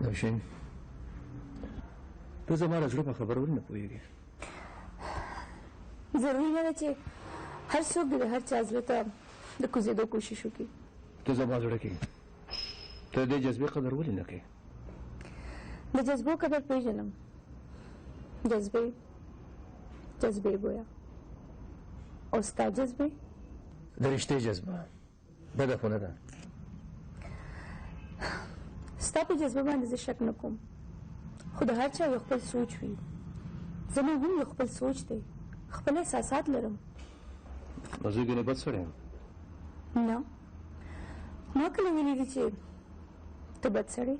نوشین ته زما د زړه په خبرو ولې نه پوهېږې؟ ضروري نه ده چې هر څوک د هر چا زړه ته د کوزېدو کوشش وکړي. ته زما زړه کې ته د دې جذبې قدر ولې نه کوې؟ د جذبو قدر پېژنم. جذبې ګویا او ستا جذبې د رښتې جذبه بده خو نه ده. ستا په جذبه باندې زه شک نه کوم، خو د هر چا یو خپل سوچ وي. زما هم یو خپل سوچ دی، خپل احساسات لرم. نو زه ګنې بد سړی یم؟ نه، ما کله ویلي دي چې ته بد سړی؟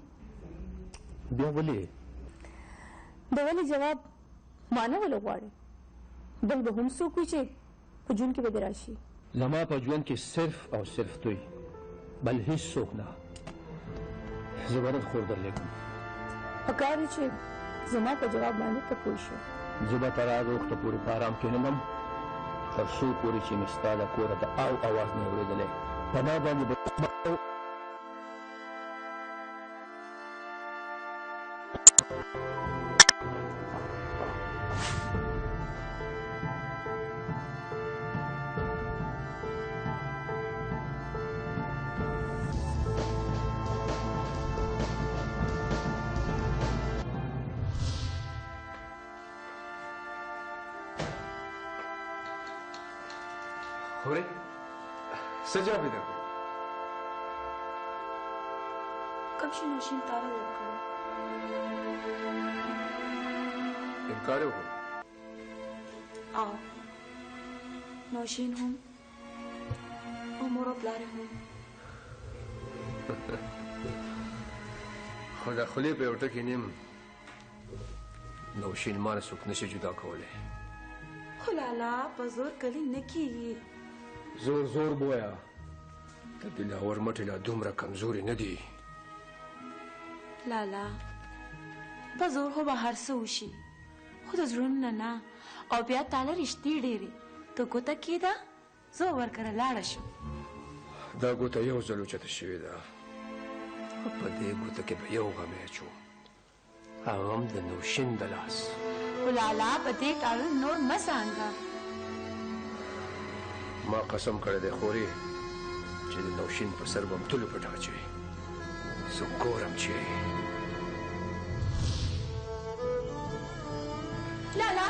بیا ولې؟ د ولې جواب ما نه ولې غواړې؟ بل به هم څوک وي چې په ژوند کې به دې راشي. زما په ژوند کې صرف او صرف دوی، بل هیڅ څوک نه. زه به نن خور درلېږم. پکار دی چې زما په جواب باندې ته پوه شې. زه به تر هغه وخته پورې په ارام کښېنمم تر څو پورې چې مې ستا د کوره د او اواز نه اورېدلی. په ما باندې به خورې څه جواب یې درکړو؟ کب شي نوشین تاره درکړو. انکار یې وکړو؟ او نوشین هم او مور او پلار هم. خو د خولې په یو ټکي نیم نوشین ما نه څوک نشي جدا کولی. خو لالا په زور کلي نه کېږي. زور بویا د دلاور مټې لا دومره کمزوري نه دي. لالا په زور خو به هر څه وشي، خو د زړونو نه. او بیا تاله رښتې ډېرې. ته ګوته کېده زه ورکره لاړه شم. دا ګوته یو ځل اوچته شوې ده، خو په دې ګوته کې به یو غم اچو، هغه هم د نوشین د لاس. خو لالا په دې کارو نور مه سانګه. ما قسم کړی دی خورې چې د نوشین په سر به م تلو پټ اچوي. زه ګورم چې لالا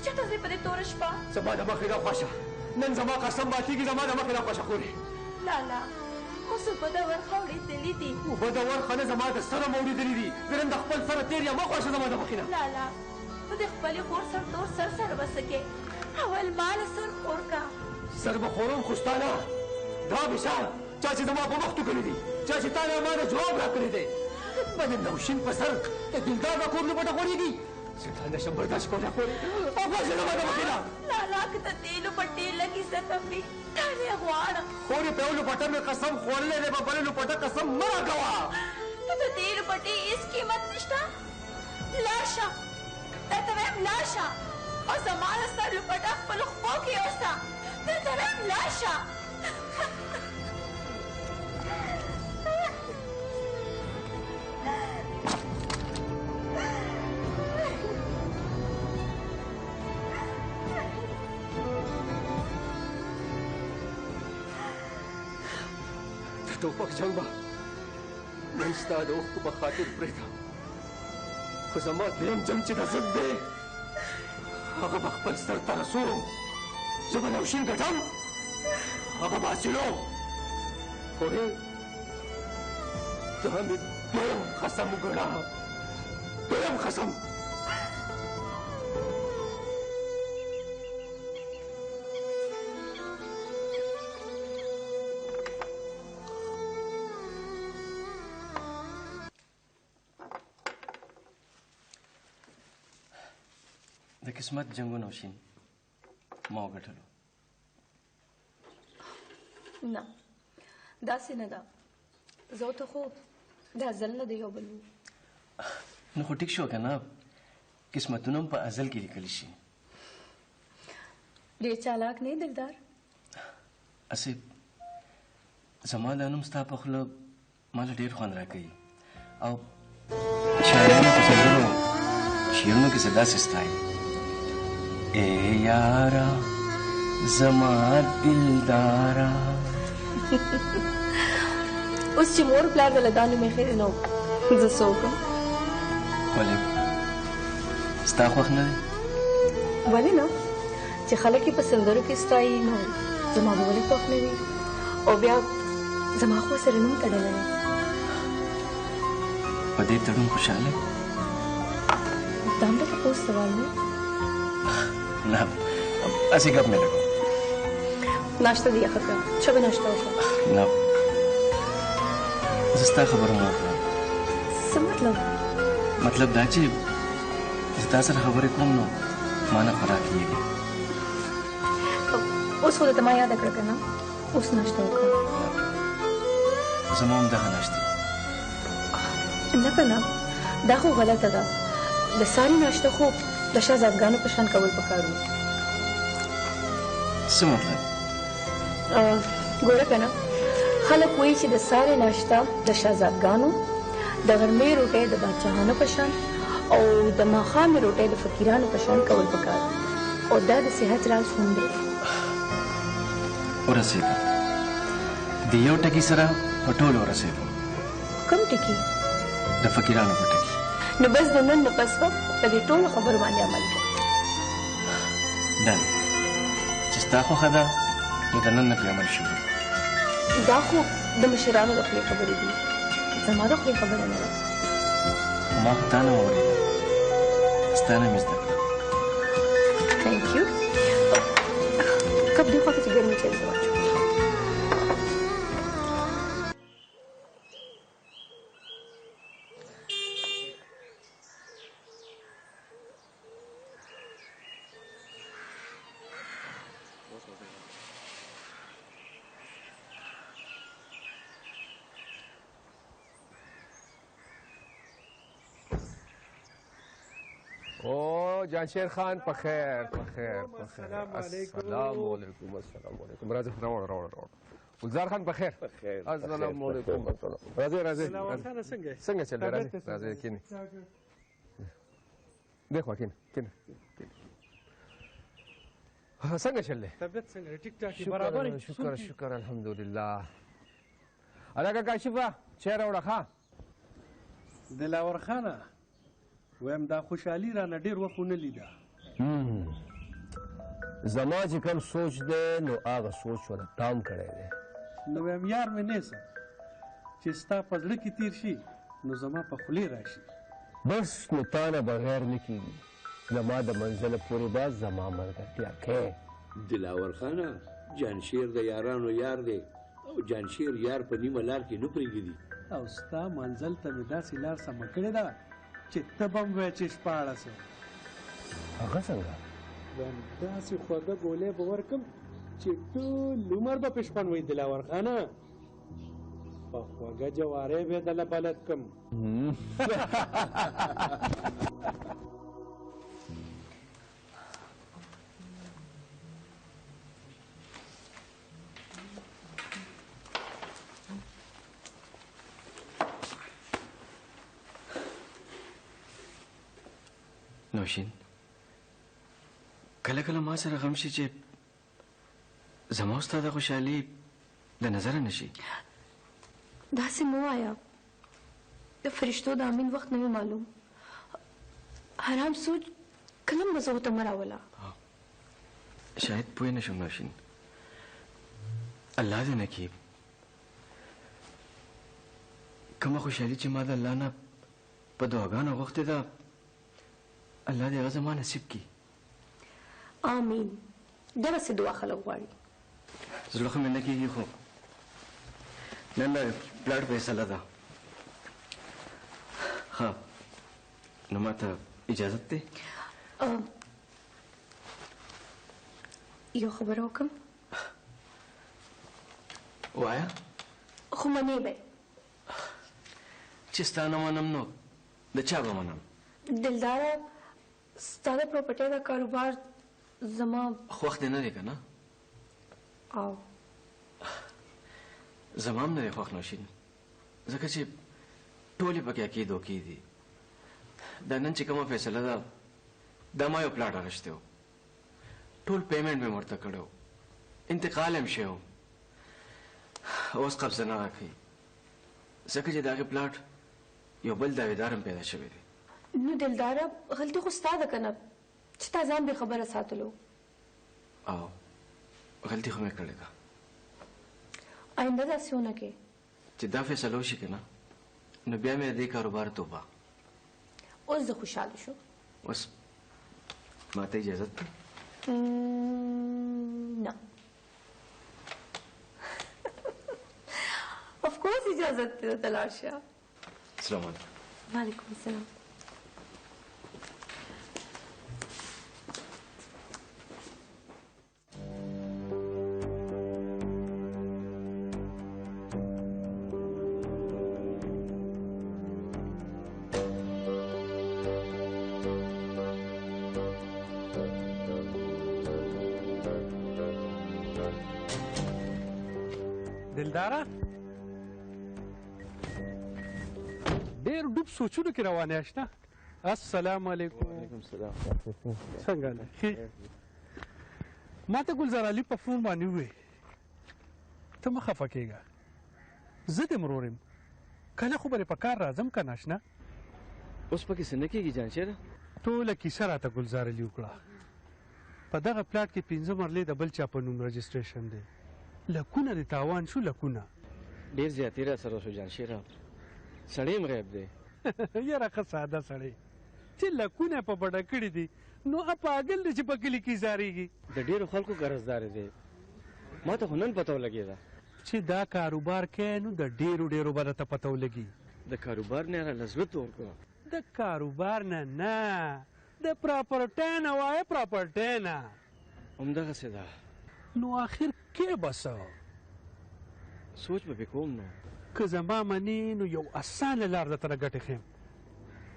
چېرته ځې په دې توره شپه؟ زما د مخې راخواشه، نن زما قسم ماتېږي. زما د مخې راخواشه خورې. لالا اوس اوبه د ورخه اورېدلي دي. اوبه د ورخه نه زما د سره م اورېدلي دي. زه نن د خپل سره تېر یم، مه خواشه زما د مخې نه. لالا ته د خپلې خور سر تور سر وسه کې اول ما له سر خور کا. سر به خورم خو ستا نه. دا بشار چا چې زما په مخ توکلي دي، چا چې تا نه ما نه جواب راکړی دی. به د نوشین په سر د دلدار به کور لپټه غوړېږي. زه دا نشم برداشت کولی خورې. او خواشه زما د مخې نه. لالا که ته دې لپټې لږ عزت هم وي تا نه غواړم. خورې په یو لپټه مې قسم خوړلی دی، په بلې لپټه قسم مه راکوه. ته د دې لپټې هېڅ قیمت نشته. لاړ شه، درته وایم لاړ شه او زما د سر لپټه خپلو خپو کې یوسه. درته وایم لاړ شه. د ټوپک جنګ به نن ستا د اوښکو په خاطر پرېږدم، خو زما دیم جنګ چې د ضد دی هغه به خپل سر ته رسوم. زه به نوشین ګټم، هغه به حاصلوم. خورې دا مې دویم قسم وګڼه، دویم قسم. د قسمت جنګونه وشي ما وګټلو. نه داسې نه ده. زه ته خو دا ازل نه دی یو بل. نو خو ټیک شو که نه، قسمتونه هم په ازل کې لیکلی شي. ډېر چالاک نه دلدار. اسې زما دا نوم ستا په خوله ما له ډېر خوند راکوي او شاعرانو په سندرو شعرونو کې صدا سستای اے یارا زما دلدارا اوس چې مور پلار د لدانو مې خیر نو زه څه وکړم ولې ستا خوښ نه دی ولې نه چې خلک یې په سندرو کې ستایي نو زما به ولې خوښ نه وي او بیا زما خو سره نوم تړلی دی په دې تړون خوشحاله دا هم د تپوس سوال نه نه اسې ګپ مې لګو ناشته دې یخه کړه ښه به ناشته وکړه نه زه ستا خبره نه وکړم څه مطلب مطلب دا چې زه تا سره خبرې کوم نو ما نه خوراک کېږي اوس خو درته ما یاده کړه که نه اوس ناشته وکړه زما هم دغه ناشته نه که نه دا خو غلطه ده د ساري ناشته خو د شهزادګانو په شان کول پکار وي څه مطلب ګوره که نه خلک وایي چې د ساري ناشته د شهزادګانو د غرمې روټۍ د باچاهانو په شان او د ماښامې روټۍ د فقیرانو په شان کول پکار او دا د صحت راز هم دی ورسېږه د یو ټکي سره په ټولو ورسېږم کوم ټکي د فقیرانو په ټکي نو بس د نن نه پس به په دې ټولو خبرو باندې عمل کوم ډن چې ستا خوښه ده نو د نن نه پرې عمل شروع دا خو د مشرانو د خولې خبرې دي زما د خولې خبره نه ده خو ما خو تا نه واورېده ستا نه مې زده کړه thank you कब देखो किसी गर्मी चल रहा جانشیر خان په خیر په خیر په خیر السلام علیکم السلام علیکم راځه راوړه ګلزار خان په خیر السلام علیکم راځه څنګه چل دی راځه کینې دیکھو کینې څنګه چل دی طبیعت څنګه ټیک ټاک برابر شکر الحمدلله الګا کاشفه چیر راوړه ښه دلاور خانه ویم دا خوشحالي رانه ډېر وخت ونه لیده زما چې کوم سوچ دی نو هغه سوچ ورته تام کړی دی نو ویم یار مې نیسه چې ستا په زړه کې تیر شي نو زما په خولې راشي بس نو تا نه بغیر نه کېږي زما د منزله پورې به زما ملګرتیا کې دلاور خانه جانشیر د یارانو یار دی او جانشیر یار په نیمه لار کې نه پرېږدي او ستا منزل ته مې داسې لار سمه کړې ده چې ته به هم وایې چې شپاړه سه هغه څنګه ویم داسې خوږه ګولۍ به ورکړم چې ټول عمر به پشپن وي دلاور خانه په خوږه جواری به دله بلد کړم نوشین کله کله ما سره غم شي چې زما او ستا د خوشحالي د نظره نه شي داسې مه وایه د فرشتو د امین وخت نه معلوم حرام سوچ کله هم مزه ورته مه راوله شاید پوه نه شم نوشین الله دې نه کړي کومه خوشحالي چې ما د الله نه په دعاګانو غوښتې ده الله دې هغه زما نصیب کړي آمین دغسې دعا خلک غواړي زړه خو مې نه کېږي خو نن د پلاټ فیصله ده ښه نو ما ته اجازت دی یو خبره وکړم وایه خو منې به چې ستا نه منم نو د چا به منم دلداره ستا د پراپرټۍ د کاروبار زما خوښ دې نه دی که نه او زما هم نه دی خوښ نوشین ځکه چې ټولې پکې عقیدو کې دي دا نن چې کومه فیصله ده دا ما یو پلاټ اخیستی و ټول پیمنټ مې ورته کړی و انتقال هم شوی و اوس قبضه نه راکوي ځکه چې د هغې پلاټ یو بل دعویدار هم پیدا شوی دی نو دلداره غلطي خو ستا ده که نه چې تا ځان بې خبره ساتلو او غلطي خو مې کړې ده آینده داسې ونه کې چې دا فیصله وشي که نه نو بیا مې د دې کاروبار توبه اوس زه خوشحاله شو اوس ما ته اجازت ده نه افکورس اجازت ده ته لاړ شه السلام علیکم وعلیکم السلام دلداره ډېر ډوب سوچونو کې روانه اشنا السلام علیکم وعلیکم السلام څنګه نه ښې ما ته ګلزار علي په فون باندې ووې ته مه خفه کېږه زه دې مرور یم کله خو به دې په کار راځم که نه اشنا اوس پکې څه نه کېږي جانشیره ټوله کیسه راته ګلزار علي وکړه په دغه پلاټ کې 5 مرلې د بل چا په نوم رجسټریشن دی لکونه د تاوان شو لکونه ډېر زیاتې را سره شو جانشیره سړی هم غیب دی یاره ښه ساده سړی چې لکونه په بډه کړي دي نو پاګل دی چې په کلي کې زارېږي د ډېرو خلکو قرضدارې دی ما ته خو نن پته ولګېده چې دا کاروبار کوې نو د ډېرو به درته پته ولګي د کاروبار نه را لزړه تور کړه د کاروبار نه د پراپرټۍ نه وایه پراپرټۍ نه همدغسې ده نو آخر کې به څه سوچ به پې کوم نو که زما منې نو یو اسانه لار درته نه ګټې ښیم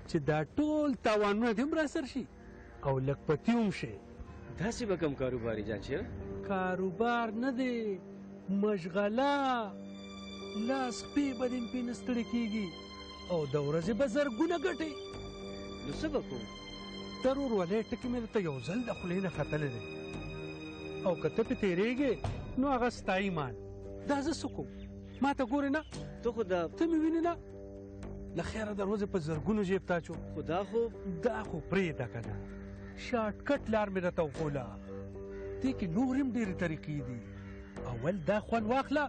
چې دا ټول تاوانونه دې هم راسر شي او لږ پتي هم شي داسې به کم کاروباري جانشیره کاروبار نه دی مشغله لاس پې به دې پې نه ستړي کېږي او د ورځې به زرګونه ګټې نو څه به کوم ضرور ولې ټکي مې درته یو ځل د خولې نه ختلی دی او که ته پې تېرېږې نو هغه ستا ایمان دا زه څه کوم ما ته ګورې نه ته خو ته مې وینې نه له خیره د ورځې په زرګونو جیب تا چو خو دا خو پرېږده که نه شارټکټ لار مې درته وښوله دې کې نور هم ډېرې طریقې دي اول دا خوند واخله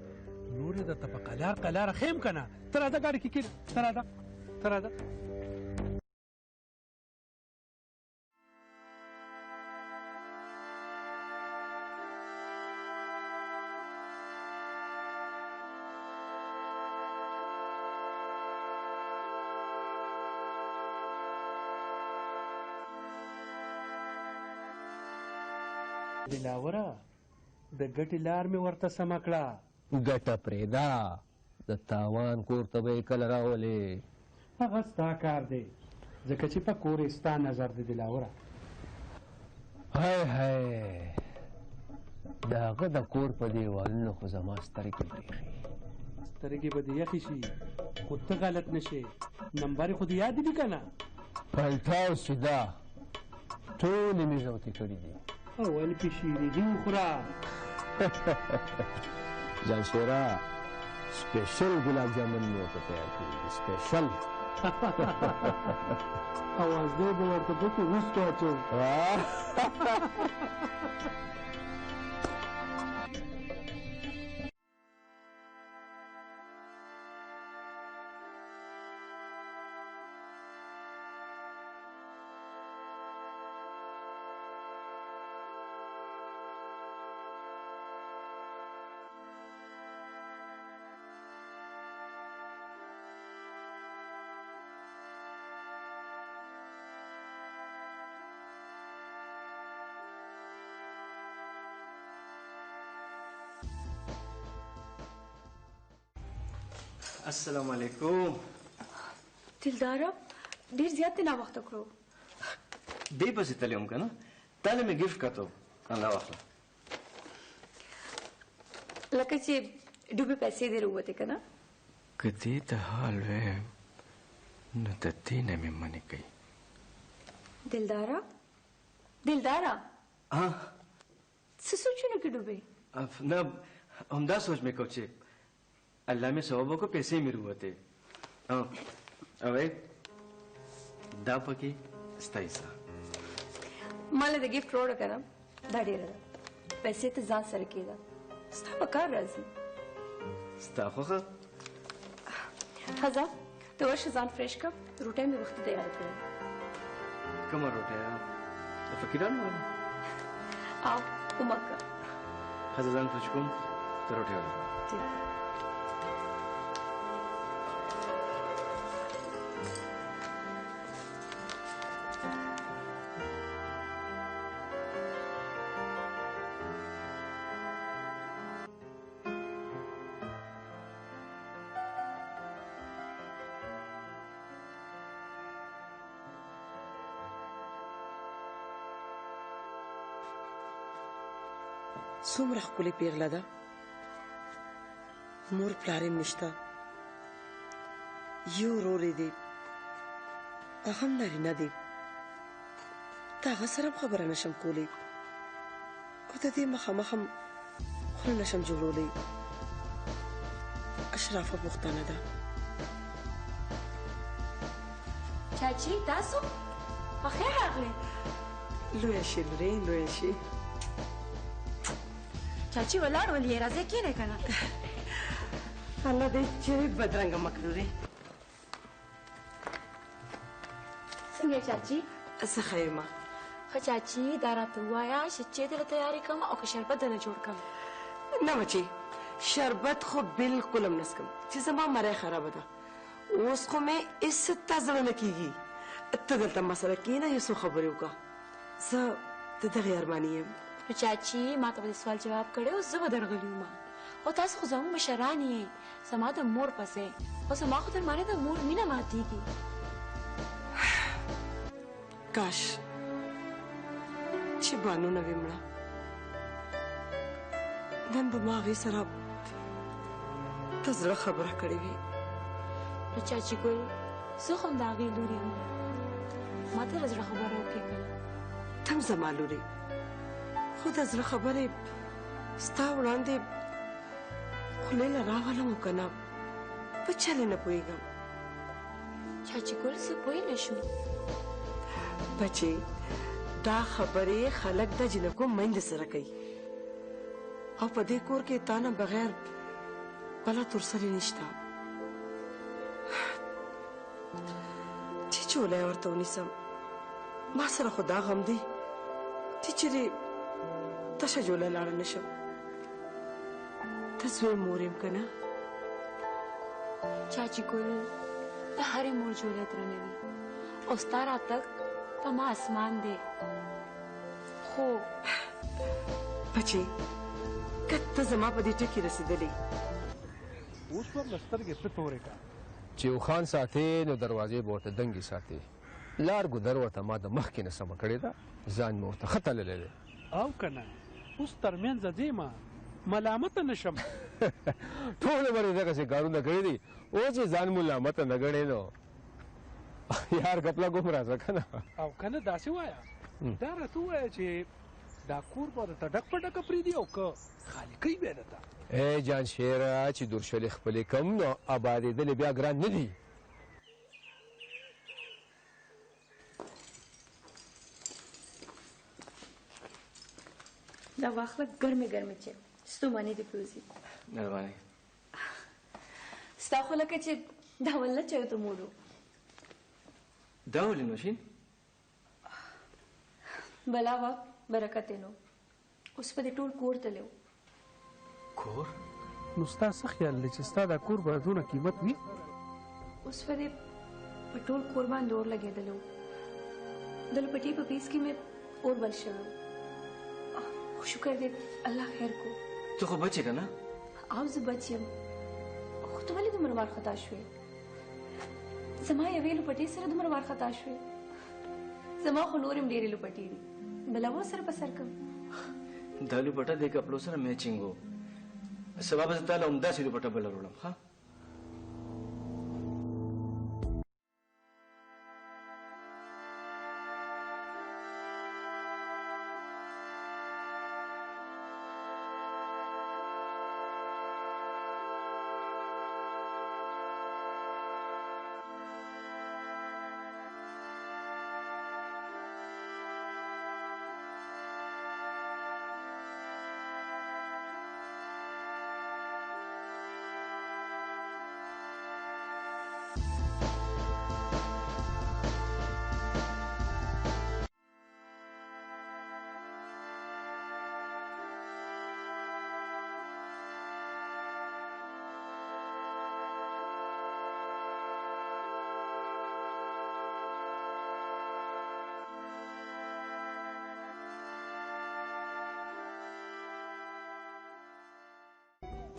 نور یې درته په قلاره ښیم که نه ته راځه ګاډي کې کښېنه ته راځه دلاوره د ګټې لار مې ورته سمه کړه ګټه پرېږده د تاوان کور ته به یې کله راولې هغه ستا کار دی ځکه چې په کور یې ستا نظر دی دلاوره هی د هغه د کور په دیوالونو خو زما سترګې پرېښي سترګې به دې یخې شي خو ته غلط نه شې نمبر یې خو دې یاد دي که نه پلټه او سیده ټولې مې زوتې کړي دي اول پې شیریني وخوره جانشیره سپیشل ګلاب جامن مې ورته تیار کړي دي سپیشل اوازدی به ورته پکې وروسته اچوم السلام علیکم دلداره ډېر زیات دې ناوخته کړو دې پسې تللی وم که نه تا له مې ګفټ کتو الله واخله لکه چې ډوبې پیسې دې راووتې که نه که دې ته حال ویم न त دې نه مې منې کوي. दिलदारा हाँ څه سوچونه کې ډوبې؟ न همدا सोच में को چې الله में सवाबों को पैसे में रुवते अवे دا پکې ستایسا مال د गिफ्ट روړ کړم دا ډیره ده پیسې ته ځان سره کېده ستا په کار راځي ستا خوخه حزا ته ورشه ځان فرېش کړه روټۍ مې وخت تیار کړې کومه روټۍ د فقیرانو ولا او کومکه حزا ځان فرېش کوم ته روټۍ ولا څومره ښکلې پیغله ده مور پلار یې نشته یو ورور یې دی هغه هم نارینه دی د هغه سره هم خبره نشم کولی او د دې مخامخ هم خوله نشم جوړولی اشرافه پوښتنه ده چاچی تاسو بخیر راغلی لویه شي لورې لویه شي چاچی ولاړ ولې راځه کېنه کنه الله دې چې بدرنګه مکروري څنګه چاچی زه ښه یم خو چاچی دا راته ووایه چې چای ته تیاری کوم او که شربت درنه جوړ کړم نه بچې شربت خو بالکل هم نسکم چې زما مرۍ خرابه ده اوس خو مې هېڅ ته زړه نه کېږي ته دلته ما سره کښېنه یو څو خبرې وکړه زه د دغې ارماني یم نو چاچی ما ته به سوال جواب کړی اوس زه به درغلی وم او تاسو خو زموږ مشران یې زما د مور پسې خو زما خو در باندې د مور مینه ماتېږي کاش چې بانو نه وي مړه نن به ما هغې سره د زړه خبره کړې وي نو چاچی ګل زه خو هم د هغې لور یم ما ته د زړه خبره وکړې که نه ته هم زما لورې خو د زړه خبرې ستا وړاندې خولې له راولم او که نه په چلې نه پوهېږم چاچی ګل زه پوه نه شوم بچې دا خبرې خلک د جنکو میندې سره کوي او په دې کور کې تا نه بغیر بله تورسرې نشته چې چولی ورته ونیسم ما سره خو دا غم دی چې چېرې تشه جوله لاړه نه شم ته زوی مور یم که نه چاچی ګل د هرې مور جولی درنه وي او ستا راتګ په ما اسمان دی خو بچې که ته زما په دې ټکي رسېدلې اوس به له سترګې څه تورې کا چې یو خان ساتې نو دروازې به ورته دنګې ساتې لار ګودر ورته ما د مخکې نه سمه کړې ده ځان مې ورته ښه تللی دی او که نه اوس ترمنځه ځېمه ملامته نه شم ټول عمر یې دغسې کارونه کړي دي اوس یې ځان ملامته نه ګڼې نو یار کپله ګم راځه که نه او که نه داسې وایه دا راته ووایه چې دا کور به درته ډک په ډکه پرېږدي او که خالي کوي بیا درته ای جان شیره چې دورشلې خپلې کم نو آبادېدلې بیا ګران نه دي دا واخله ګرمې ګرمې چې ستوماني دې پروزي مهرباني ستا خو لکه چې دا ولله چایو ته موړو دا ولې نوشین بلا وا برکت یې نو اوس په دې ټول کور تللی و کور نو ستا څه خیال دی چې ستا دا کور به دونه قیمت وي اوس په دې په ټول کور باندې اور لګېدلی و د لپټۍ په پیس کې مې اور بل شوی و خو شکر دی الله خیر کو ته خو بچې که نه او زه بچ یم خو ته ولې دومره وارخطا شوې زما یوې لپټۍ سره دومره وارخطا شوې زما خو نور هم ډېرې لپټۍ دي بله و سره په سر کړم دا لوپټه دې کپلو سره میچینګ و سبا به زه تا له همداسې لوپټه بله وروړم ښه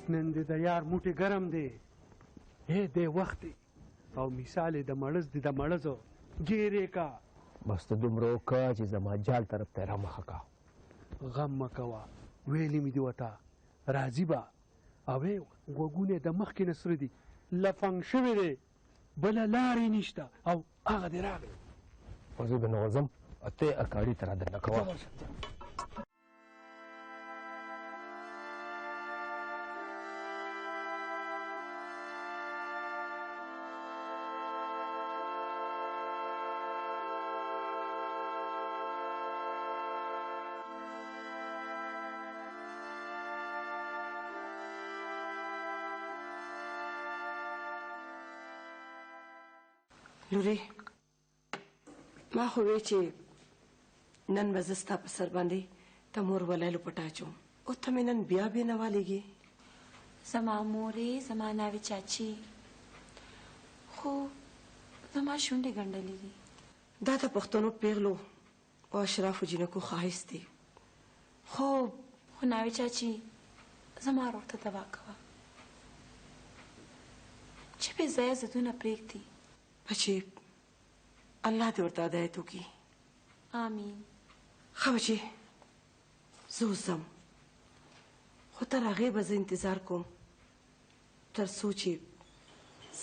نن دې د یار موټې ګرم دی دی وخت دی او مثال یې د مړز دی د مړزو ګیرې کا بس ته دومره وکړه چې زما جال طرف ته را مخه کا غم مه کوه ویلې مې دي ورته راځي به اوې غوږونه د مخکې نه سره دي لفنګ شوی دی بله لارې نشته او هغه دې راغی خو زه به نه ورځم ته یې اکاړي ته را دننه کوه لورې ما خو وی چې نن به زه ستا په سر باندې ته مور ولیلو پټ اچوم او ته مې نن بیا بې نوالېږې زما مورې زما ناوې چاچی خو زما شونډې ګنډلې دي دا د پښتنو پیغلو او اشرافو جنکو ښایست دی خو ناوې چاچی زما روح ته دوا کوه چې بې ځایه ضدونه پرېږدي بچې الله دې ورته هدایت وکړي آمین ښه بچې زه اوس ځم خو تر هغې به زه انتظار کوم تر څو چې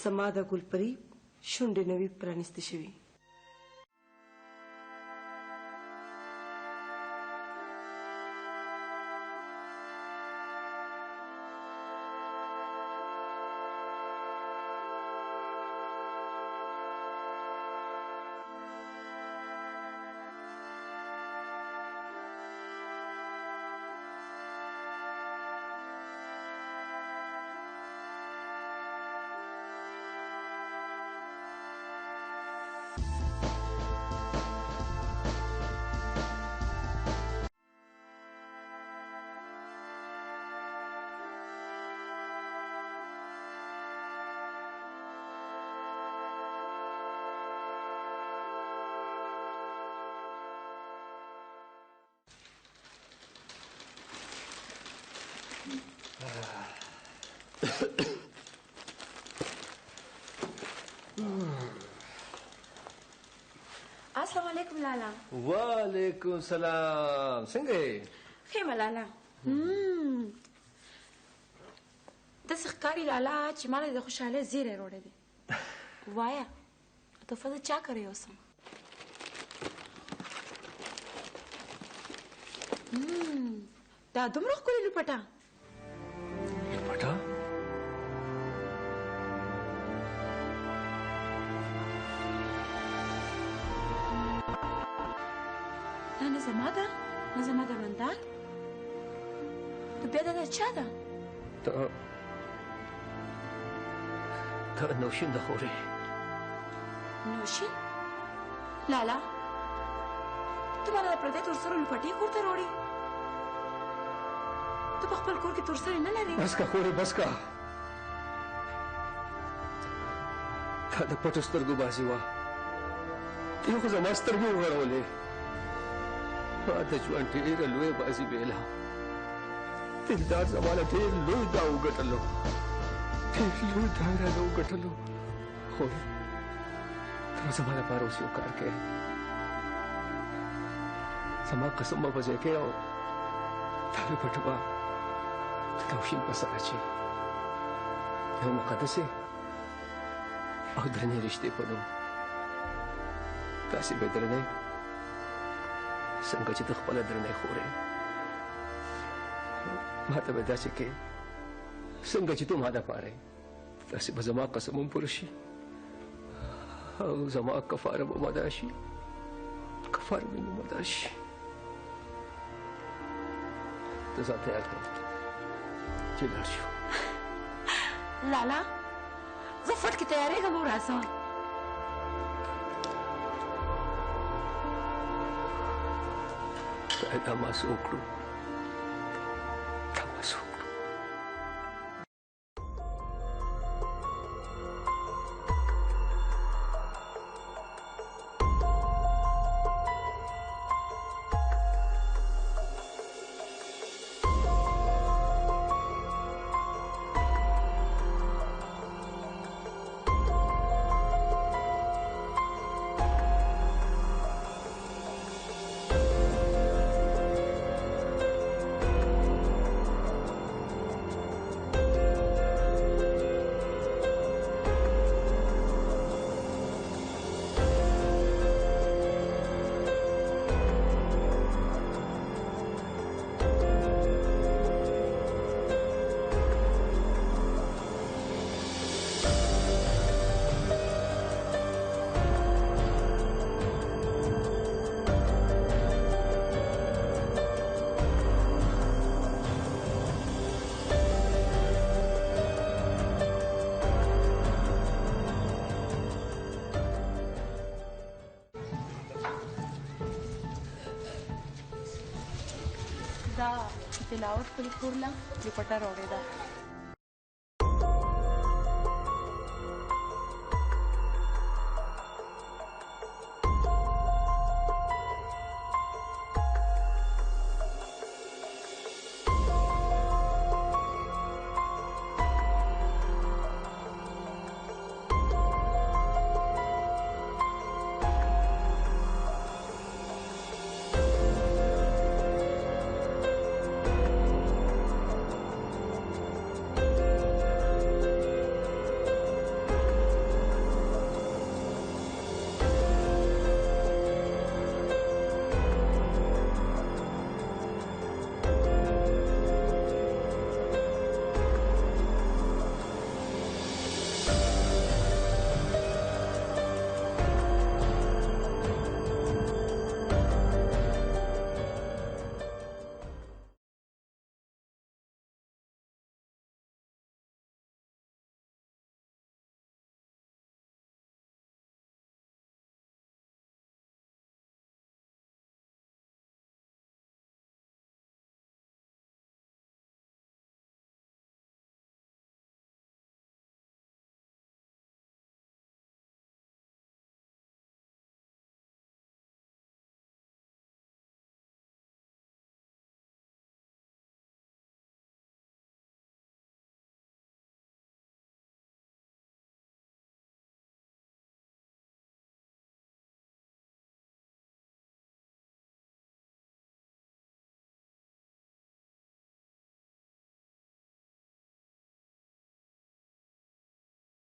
زما د ګلپري شونډې نه وي پرانیستې شوي السلام علیکم لالا وعلیکم السلام څنګه یې خیمه لالا داسې ښکاري لالا چې ما له د خوشحالۍ زیری روړی دی وایه تحفه زه چا کړی اوسم دا دومره ښکلې لوپټه لوپټه نه زما ده نه زما د بندار نو بیا دا د چا ده ته نوشین د خورې نوشین لالا ته ماله د پردۍ تورسرو لوپټې کور ته راوړې ته په خپل کور کې تورسرې نه لرې بس کا خورې بس کا تا د پټو سترګو بازي وه دې خو زما سترګې وغړولې ما د ژوند ډېره لویه بازي بېله دلدار زما له ډېر لوی دا وګټلو ډېر لوی دا یې رانه وګټلو خو ته به زما لپاره اوس یو کار کوې زما قسم به په ځای کې او دا لوپټه به د نوشین په سر اچوې یو مقدسې او درنې رشتې په نوم داسې به درنې څنګه چې ته خپله درنې خورې ما ته به داسې کې څنګه چې تو ما دپاره داسې به زما قسم هم پوره شي او زما کفاره به مدا شي کفاره به مې مدا شي ته ځان تیار کړه چې لاړ شو لالا زه فټ کې تیارېږم او راځم دا ما څه وکړو دا ما څه وکړو چې تلاوت پرې کورله د پټه راوړې ده